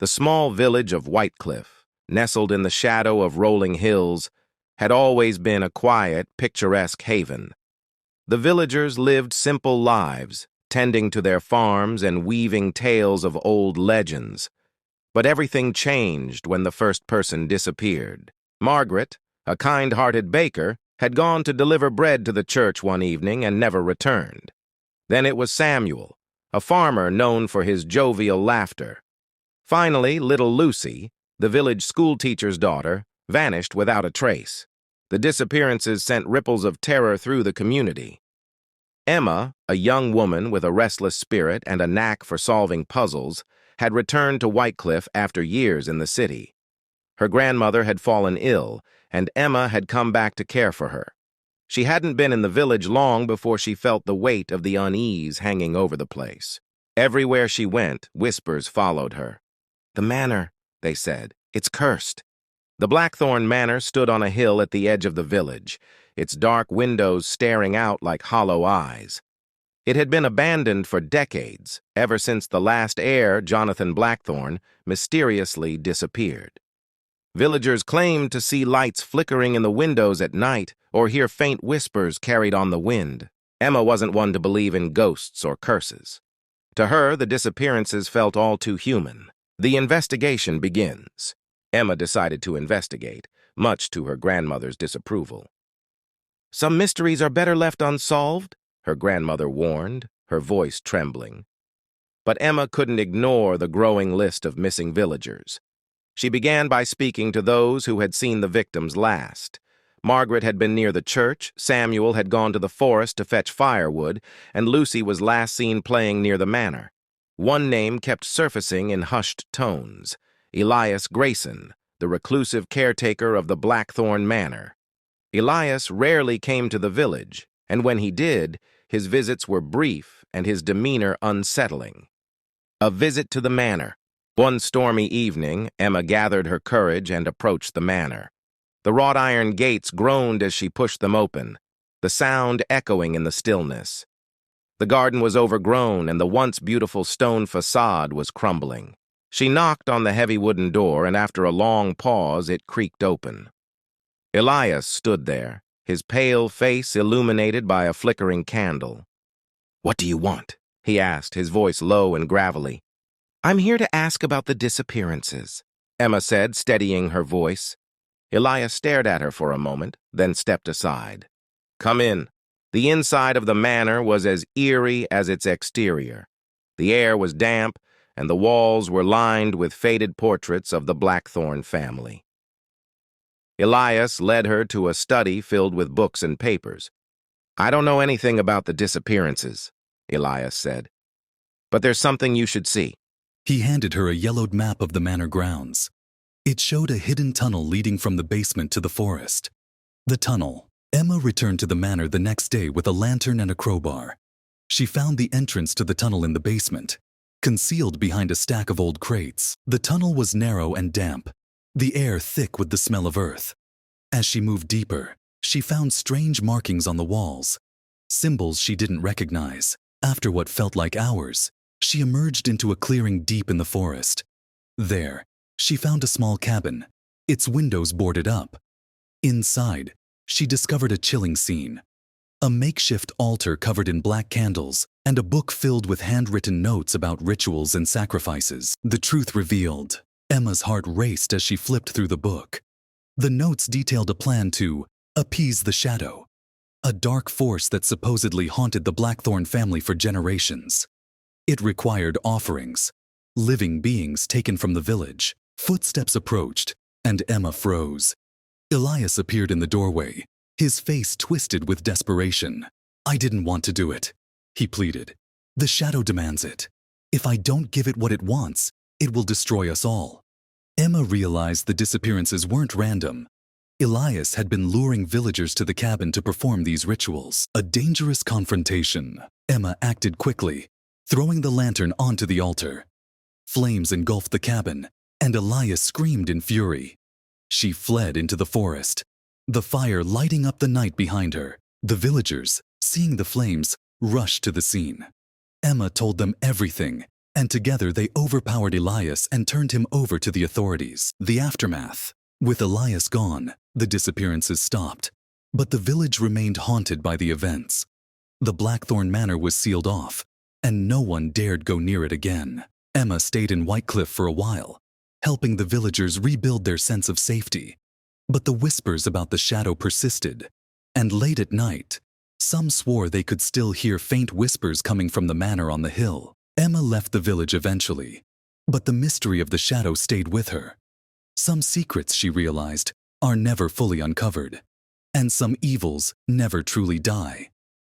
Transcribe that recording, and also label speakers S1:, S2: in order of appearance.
S1: The small village of Whitecliff, nestled in the shadow of rolling hills, had always been a quiet, picturesque haven. The villagers lived simple lives, tending to their farms and weaving tales of old legends. But everything changed when the first person disappeared. Margaret, a kind-hearted baker, had gone to deliver bread to the church one evening and never returned. Then it was Samuel, a farmer known for his jovial laughter. Finally, little Lucy, the village schoolteacher's daughter, vanished without a trace. The disappearances sent ripples of terror through the community. Emma, a young woman with a restless spirit and a knack for solving puzzles, had returned to Whitecliff after years in the city. Her grandmother had fallen ill, and Emma had come back to care for her. She hadn't been in the village long before she felt the weight of the unease hanging over the place. Everywhere she went, whispers followed her. "The manor," they said, "it's cursed." The Blackthorn Manor stood on a hill at the edge of the village, its dark windows staring out like hollow eyes. It had been abandoned for decades, ever since the last heir, Jonathan Blackthorn, mysteriously disappeared. Villagers claimed to see lights flickering in the windows at night or hear faint whispers carried on the wind. Emma wasn't one to believe in ghosts or curses. To her, the disappearances felt all too human. The investigation begins. Emma decided to investigate, much to her grandmother's disapproval. "Some mysteries are better left unsolved," her grandmother warned, her voice trembling. But Emma couldn't ignore the growing list of missing villagers. She began by speaking to those who had seen the victims last. Margaret had been near the church, Samuel had gone to the forest to fetch firewood, and Lucy was last seen playing near the manor. One name kept surfacing in hushed tones: Elias Grayson, the reclusive caretaker of the Blackthorn Manor. Elias rarely came to the village, and when he did, his visits were brief and his demeanor unsettling. A visit to the manor. One stormy evening, Emma gathered her courage and approached the manor. The wrought iron gates groaned as she pushed them open, the sound echoing in the stillness. The garden was overgrown and the once beautiful stone facade was crumbling. She knocked on the heavy wooden door, and after a long pause, it creaked open. Elias stood there, his pale face illuminated by a flickering candle. "What do you want?" he asked, his voice low and gravelly. "I'm here to ask about the disappearances," Emma said, steadying her voice. Elias stared at her for a moment, then stepped aside. "Come in." The inside of the manor was as eerie as its exterior. The air was damp, and the walls were lined with faded portraits of the Blackthorn family. Elias led her to a study filled with books and papers. "I don't know anything about the disappearances," Elias said, "but there's something you should see."
S2: He handed her a yellowed map of the manor grounds. It showed a hidden tunnel leading from the basement to the forest. The tunnel. Emma returned to the manor the next day with a lantern and a crowbar. She found the entrance to the tunnel in the basement, concealed behind a stack of old crates. The tunnel was narrow and damp, the air thick with the smell of earth. As she moved deeper, she found strange markings on the walls, symbols she didn't recognize. After what felt like hours, she emerged into a clearing deep in the forest. There, she found a small cabin, its windows boarded up. Inside, she discovered a chilling scene. A makeshift altar covered in black candles and a book filled with handwritten notes about rituals and sacrifices. The truth revealed. Emma's heart raced as she flipped through the book. The notes detailed a plan to appease the shadow, a dark force that supposedly haunted the Blackthorn family for generations. It required offerings, living beings taken from the village. Footsteps approached, and Emma froze. Elias appeared in the doorway, his face twisted with desperation. "I didn't want to do it," he pleaded. "The shadow demands it. If I don't give it what it wants, it will destroy us all." Emma realized the disappearances weren't random. Elias had been luring villagers to the cabin to perform these rituals. A dangerous confrontation. Emma acted quickly, throwing the lantern onto the altar. Flames engulfed the cabin, and Elias screamed in fury. She fled into the forest, the fire lighting up the night behind her. The villagers, seeing the flames, rushed to the scene. Emma told them everything, And together they overpowered Elias and turned him over to the authorities. The aftermath. With Elias gone, the disappearances stopped. But the village remained haunted by the events. The Blackthorn Manor was sealed off, and no one dared go near it again. Emma stayed in Whitecliff for a while, helping the villagers rebuild their sense of safety. But the whispers about the shadow persisted, and late at night, some swore they could still hear faint whispers coming from the manor on the hill. Emma left the village eventually, but the mystery of the shadow stayed with her. Some secrets, she realized, are never fully uncovered, and some evils never truly die.